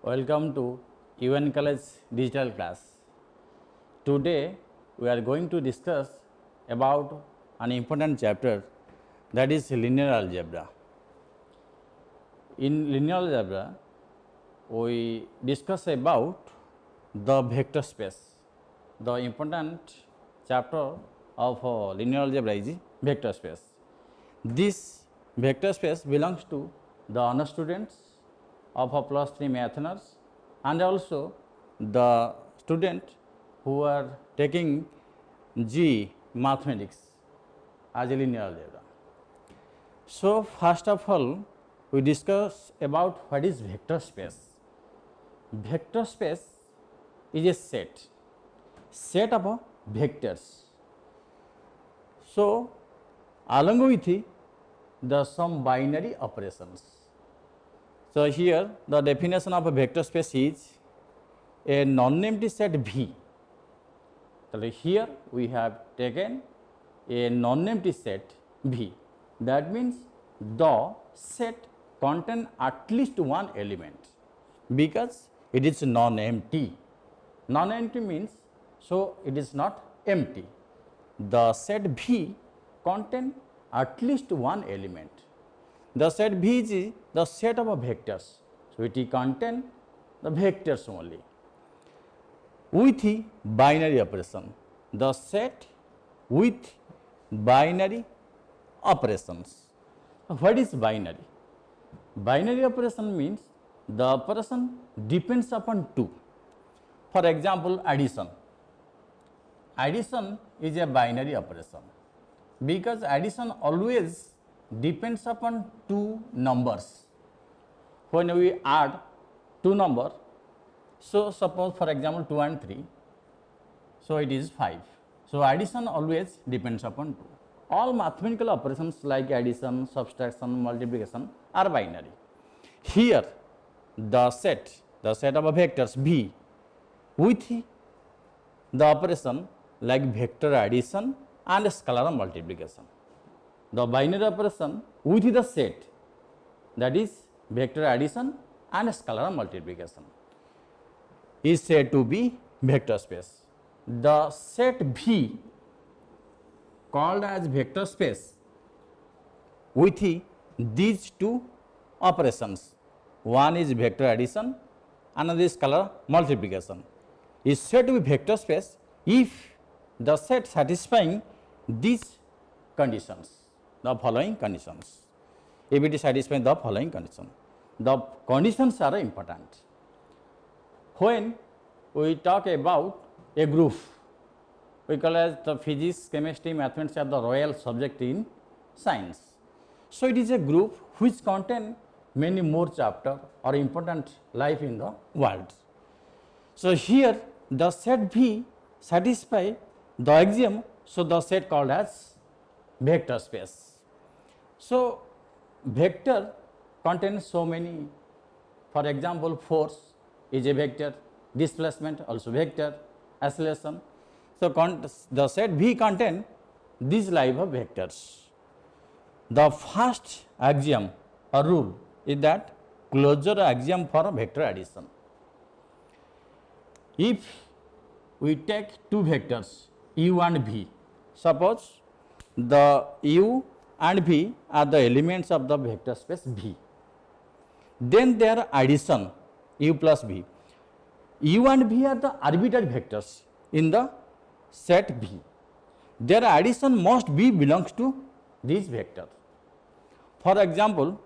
Welcome to UN College digital class. Today we are going to discuss about an important chapter, that is linear algebra. In linear algebra we discuss about the vector space. The important chapter of linear algebra is vector space. This vector space belongs to the honor students of a +3 math honors and also the student who are taking G mathematics as a linear algebra. So first of all we discuss about what is vector space. Vector space is a set of vectors. So along with the some binary operations. So here the definition of a vector space is a non-empty set V. So here we have taken a non-empty set V. That means the set contain at least one element because it is non-empty. Non-empty means so it is not empty. The set V contain at least one element. The set V is the set of vectors. So it contain the vectors only with binary operation. The set with binary operations. What is binary? Binary operation means the operation depends upon two. For example, addition. Addition is a binary operation because addition always depends upon two numbers. When we add two numbers, so suppose for example 2 and 3, so it is 5. So addition always depends upon 2. All mathematical operations like addition, subtraction, multiplication are binary. Here the set of vectors V with the operation like vector addition and scalar multiplication. The binary operation with the set, that is vector addition and scalar multiplication, is said to be vector space. The set V called as vector space with these two operations, one is vector addition, another is scalar multiplication, is said to be vector space if the set satisfying these conditions, the following conditions. If it is satisfying the following condition, the conditions are important. When we talk about a group, we call as the physics, chemistry, mathematics are the royal subject in science. So it is a group which contain many more chapter or important life in the world. So here the set V satisfy the axiom, so the set called as vector space. So vector contains so many, for example force is a vector, displacement also vector, acceleration. So the set V contain these type of vectors. The first axiom or rule is that closure axiom for vector addition. If we take two vectors u and v, suppose the u and v are the elements of the vector space V, then their addition u plus v, u and v are the arbitrary vectors in the set V, their addition must be belongs to this vector. For example,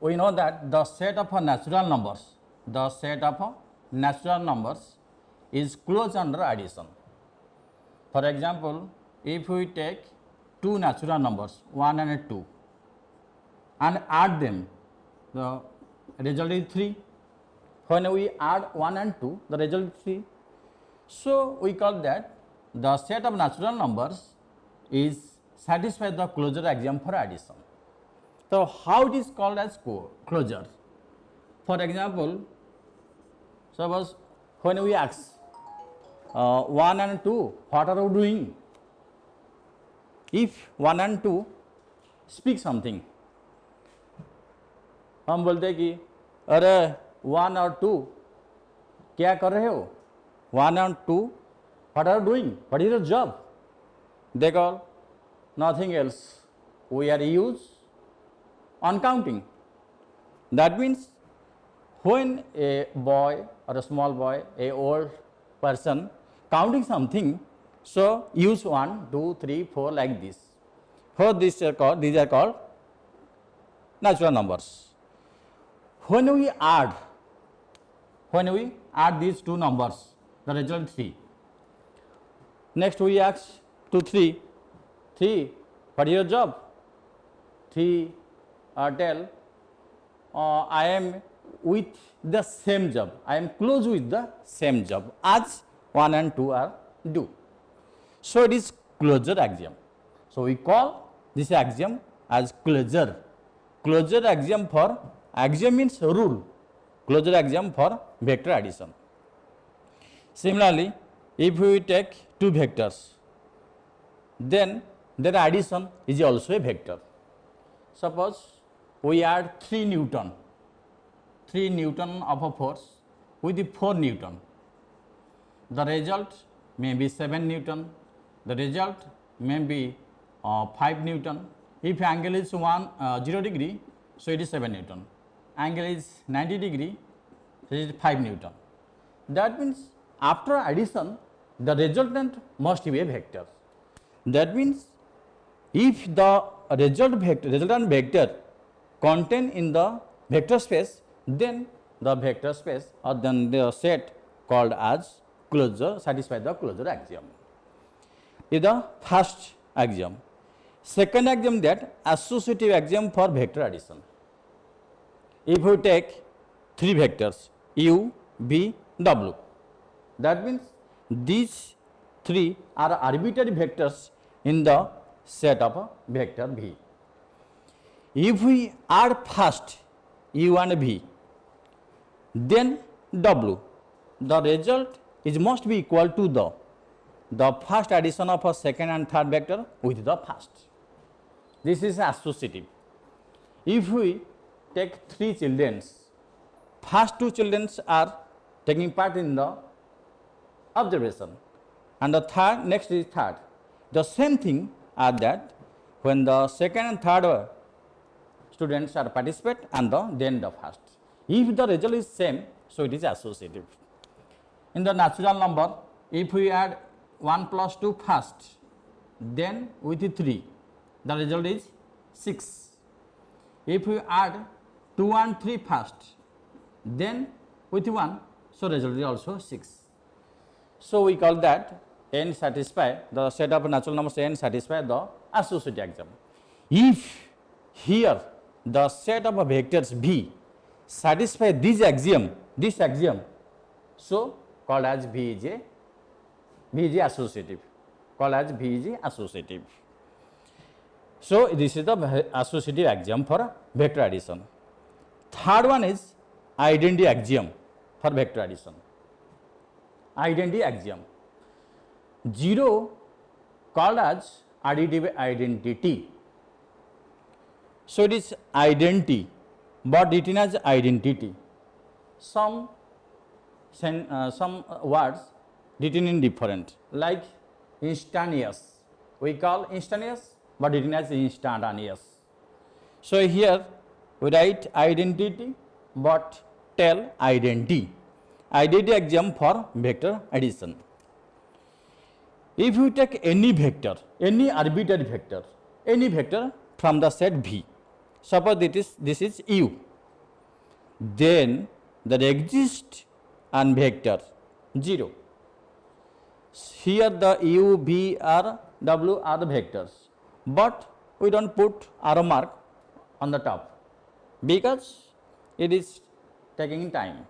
we know that the set of natural numbers is closed under addition. For example, if we take two natural numbers 1 and 2 and add them, the result is 3. When we add 1 and 2, the result is 3. So we call that the set of natural numbers is satisfy the closure axiom for addition. So how it is called as closure? For example, suppose when we ask 1 and 2, what are you doing? If 1 and 2 speak something, हम बोलते हैं कि अरे 1 और 2 क्या कर रहे हो? 1 and 2, what are you doing? What is your job? They call nothing else. We are used on counting. That means when a boy or a small boy, a old person counting something, so use 1, 2, 3, 4 like this. For these are called natural numbers. When we add these two numbers, the result 3. Next we ask to 3, what is your job? 3 tell I am with the same job, I am close with the same job as 1 and 2 are do. So it is closure axiom. So we call this axiom as closure. Closure axiom for, axiom means rule, closure axiom for vector addition. Similarly, if we take two vectors, then their addition is also a vector. Suppose we add 3 Newton of a force with the 4 Newton. The result may be 7 Newton, the result may be 5 Newton. If angle is 0 degree, so it is 7 Newton. Angle is 90 degree, so it is 5 Newton. That means after addition, the resultant must be a vector. That means if the resultant vector contained in the vector space, then the vector space or then the set called as closure satisfy the closure axiom. Is the first axiom. Second axiom, that associative axiom for vector addition. If we take 3 vectors u, v, w, that means these 3 are arbitrary vectors in the set of a vector v. If we add first u and v, then w, the result is must be equal to the first addition of a second and third vector with the first. This is associative. If we take 3 children, first 2 children are taking part in the observation and the third, next is third. The same thing are that when the second and third students are participate and then the first. If the result is same, so it is associative. In the natural number, if we add 1 plus 2 first, then with 3, the result is 6. If we add 2 and 3 first, then with 1, so result is also 6. So we call that n satisfy, the set of natural numbers n satisfy the associative axiom. If here the set of vectors v satisfy this axiom, so called as v is associative, called as v is associative. So this is the associative axiom for vector addition. Third one is identity axiom for vector addition. Identity axiom. 0 called as additive identity. So it is identity, but written as identity. Some words written in different, like instantaneous. We call instantaneous, but written as instantaneous. So here we write identity, but tell identity. Identity axiom for vector addition. If you take any vector, any arbitrary vector, any vector from the set V, suppose this is u, then there exists an vector 0. Here the u, v, r, w are the vectors, but we don't put arrow mark on the top because it is taking time.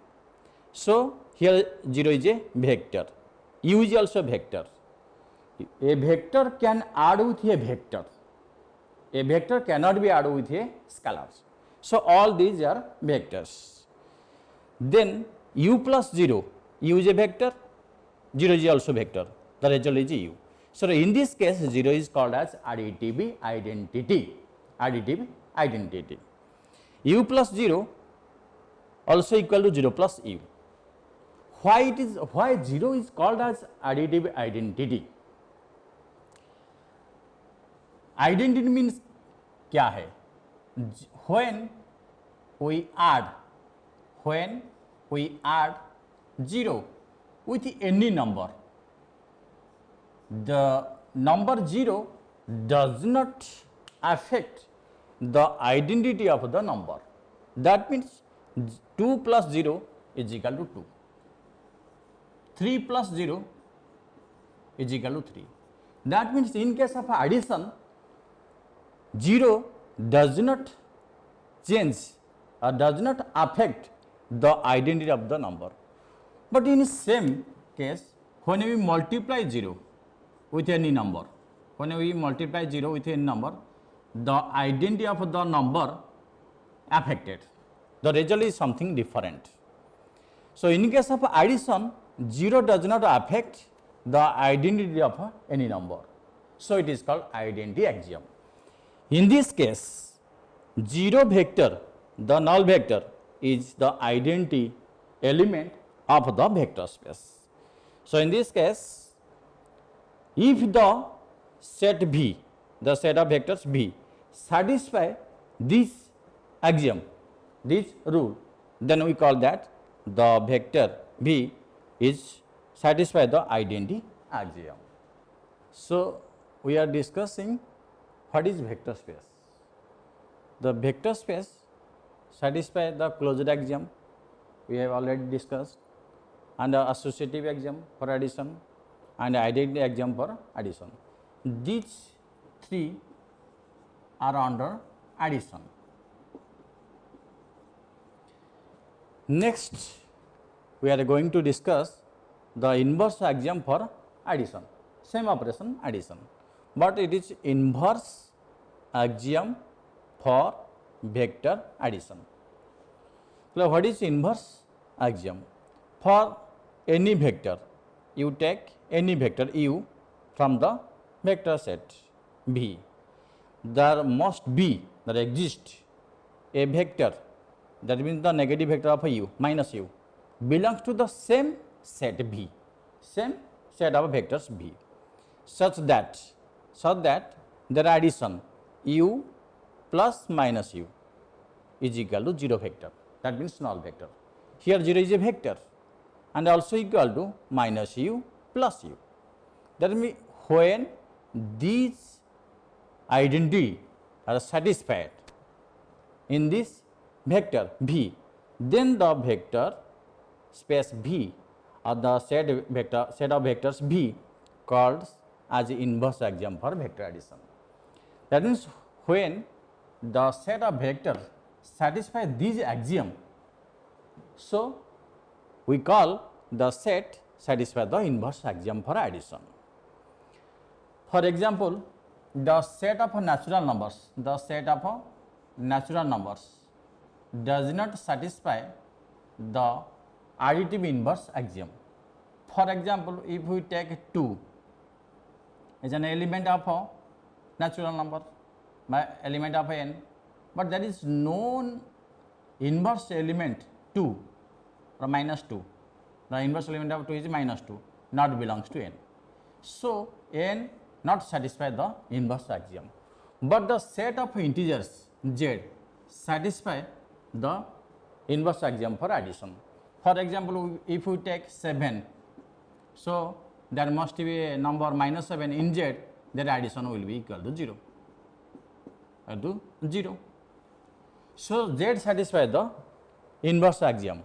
So here 0 is a vector, u is also vector. A vector can add with a vector. A vector cannot be added with a scalar. So all these are vectors. Then u plus 0, u is a vector, 0 is also vector. The result is u. So in this case, 0 is called as additive identity. Additive identity. U plus 0 also equal to 0 plus u. Why 0 is called as additive identity? Identity means क्या है? When we add 0 with any number, the number 0 does not affect the identity of the number. That means 2 plus 0 is equal to 2. 3 plus 0 is equal to 3. That means in case of addition, 0 does not change or does not affect the identity of the number. But in same case, when we multiply 0 with any number, the identity of the number affected. The result is something different. So in case of addition, 0 does not affect the identity of any number. So it is called identity axiom. In this case, 0 vector, the null vector, is the identity element of the vector space. So in this case, if the set V, the set of vectors V, satisfy this axiom, this rule, then we call that the vector V is satisfy the identity axiom. So we are discussing what is vector space. The vector space satisfy the closed axiom, we have already discussed, and the associative axiom for addition and identity axiom for addition. These three are under addition. Next, we are going to discuss the inverse axiom for addition. Same operation, addition, but it is inverse axiom for vector addition. So what is inverse axiom? For any vector, you take any vector u from the vector set V. There must be, there exists a vector, that means the negative vector of u minus u belongs to the same set V, same set of vectors V, such that their addition u plus minus u is equal to 0 vector, that means null vector. Here 0 is a vector and also equal to minus u plus u. That means when these identity are satisfied in this vector V, then the vector space V or the set of vectors V called as inverse axiom for vector addition. That means when the set of vectors satisfy this axiom, so we call the set satisfy the inverse axiom for addition. For example, the set of natural numbers, does not satisfy the additive inverse axiom. For example, if we take 2 as an element of a natural number, by element of n, but there is no inverse element 2 or minus 2. The inverse element of 2 is minus 2, not belongs to n. So n not satisfy the inverse axiom, but the set of integers z satisfy the inverse axiom for addition. For example, if we take 7, so there must be a number minus 7 in z, their addition will be equal to 0. So z satisfy the inverse axiom.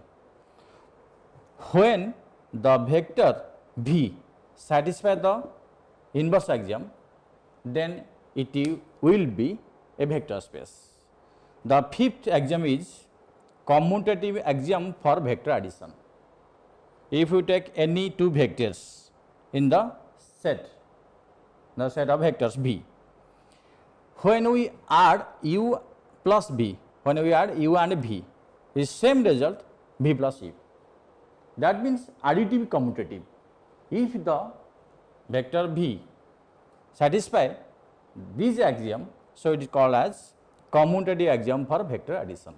When the vector V satisfy the inverse axiom, then it will be a vector space. The fifth axiom is commutative axiom for vector addition. If you take any two vectors in the set of vectors V, when we add u plus v, when we add u and v, is same result v plus u. That means additive commutative. If the vector v satisfy this axiom, so it is called as commutative axiom for vector addition.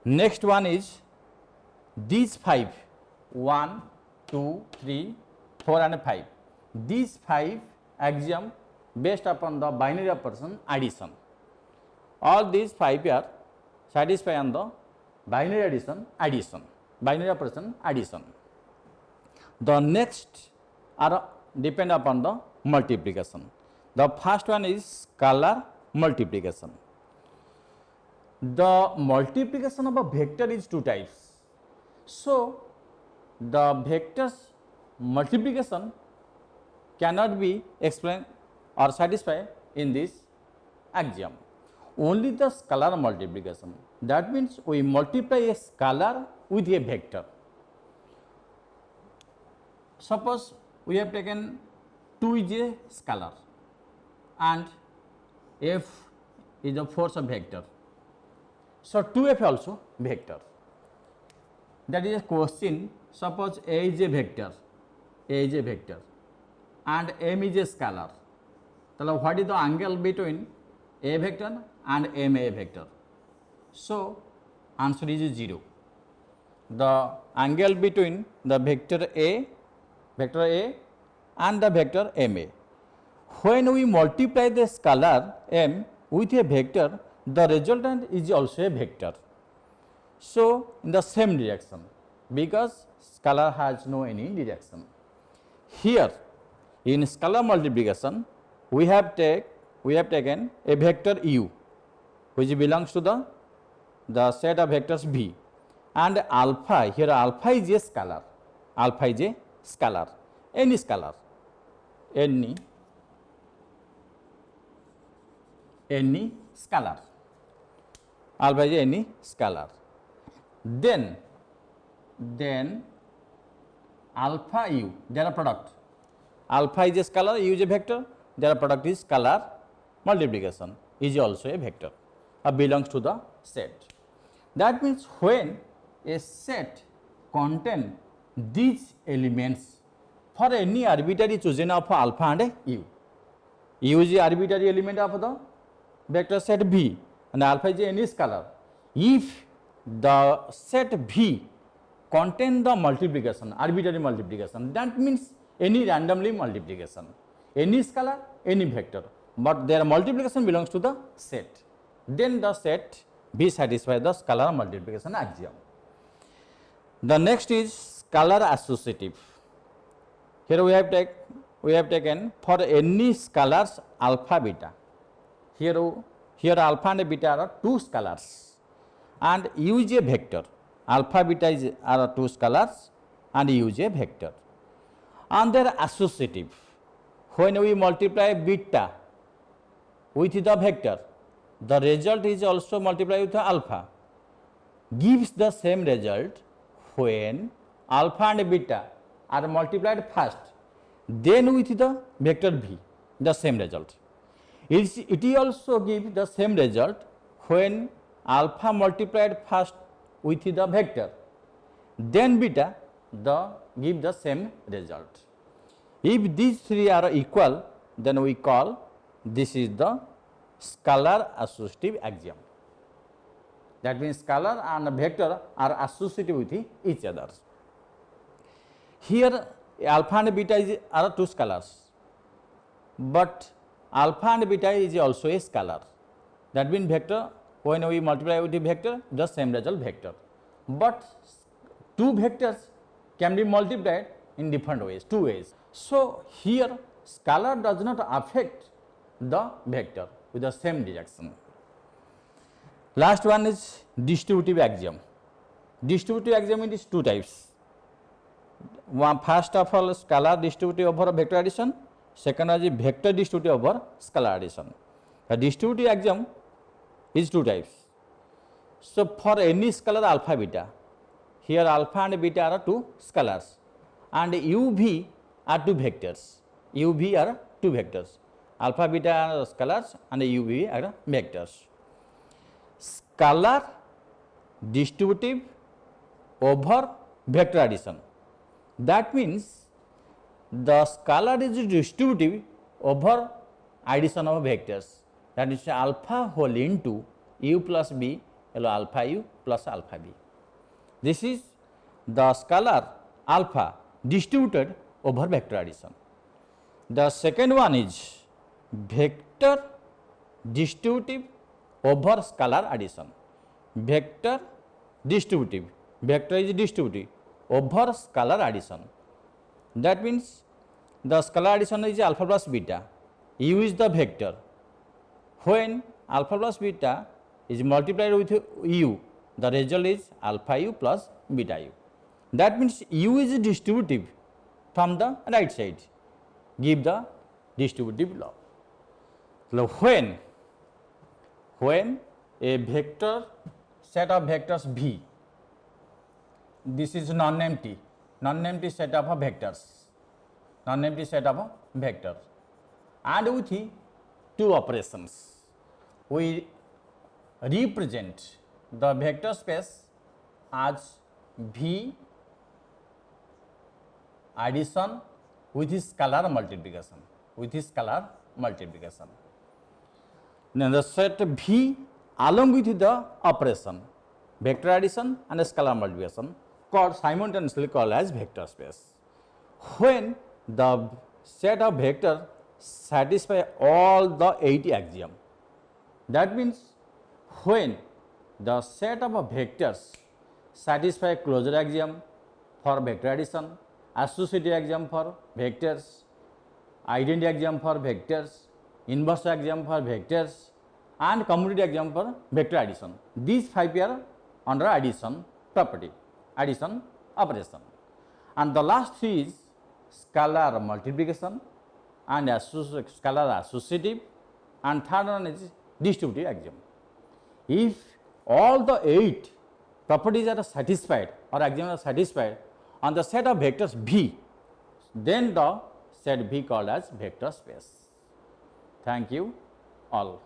Next one is these 5, 1, 2, 3, 4 and 5. These 5 axiom based upon the binary operation addition. All these 5 are satisfy on the binary addition, binary operation addition. The next are depend upon the multiplication. The first one is scalar multiplication. The multiplication of a vector is two types. So, the vectors multiplication cannot be explained or satisfied in this axiom. Only the scalar multiplication. That means we multiply a scalar with a vector. Suppose we have taken 2 is a scalar and f is a force of vector. So, 2f also vector. That is a question. Suppose a is a vector, and m is a scalar. So, what is the angle between a vector and ma vector? So, answer is 0. The angle between the vector A and the vector ma. When we multiply the scalar m with a vector, the resultant is also a vector. So, in the same direction, because scalar has no any direction. Here in scalar multiplication, we have taken a vector u which belongs to the set of vectors v, and alpha, here alpha is a scalar, any scalar, any scalar, alpha is any scalar. Then alpha u, their product, alpha is a scalar, u is a vector, their product is scalar multiplication, is also a vector, belongs to the set. That means when a set contain these elements for any arbitrary chosen of alpha and u is the arbitrary element of the vector set V and alpha is any scalar. If the set V contain the multiplication, arbitrary multiplication, that means any randomly multiplication, any scalar, any vector, but their multiplication belongs to the set, then the set V satisfies the scalar multiplication axiom. The next is scalar associative. Here we have taken for any scalars alpha beta. Here alpha and beta are two scalars and u is a vector. Alpha beta are two scalars and u is a vector. And they are associative. When we multiply beta with the vector, the result is also multiplied with alpha, gives the same result when alpha and beta are multiplied first, then with the vector v, the same result. It also gives the same result when alpha multiplied first with the vector, then beta give the same result. If these three are equal, then we call this is the scalar associative axiom. That means scalar and vector are associative with each other. Here alpha and beta are two scalars, but alpha and beta is also a scalar. That means vector, when we multiply with the vector, the same result vector. But two vectors can be multiplied in different ways, two ways. So, here scalar does not affect the vector with the same direction. Last one is distributive axiom. Distributive axiom is two types. One, first of all, scalar distributive over vector addition. Second is vector distributive over scalar addition. The distributive axiom is two types. So, for any scalar alpha beta, here alpha and beta are two scalars and uv are two vectors. uv are two vectors. Alpha beta are scalars and uv are vectors. Scalar distributive over vector addition. That means the scalar is distributive over addition of vectors, that is alpha whole into u plus b alpha u plus alpha b. This is the scalar alpha distributed over vector addition. The second one is vector distributive over scalar addition. Vector distributive, vector is distributive over scalar addition. That means the scalar addition is alpha plus beta, u is the vector. When alpha plus beta is multiplied with u, the result is alpha u plus beta u. That means u is distributive from the right side. Give the distributive law. So when a vector set of vectors v, this is non-empty set of vectors, and with two operations, we represent the vector space as v addition with scalar multiplication. Then the set v along with the operation vector addition and scalar multiplication simultaneously called as vector space. When the set of vector satisfy all the 8 axioms, that means when the set of vectors satisfy closure axiom for vector addition, associative axiom for vectors, identity axiom for vectors, inverse axiom for vectors, and commutative axiom for vector addition. These 5 are under addition property, addition operation. And the last 3 is scalar multiplication and scalar associative, and third one is distributive axiom. If all the 8 properties are satisfied or axioms are satisfied on the set of vectors v, then the set v called as vector space. Thank you all.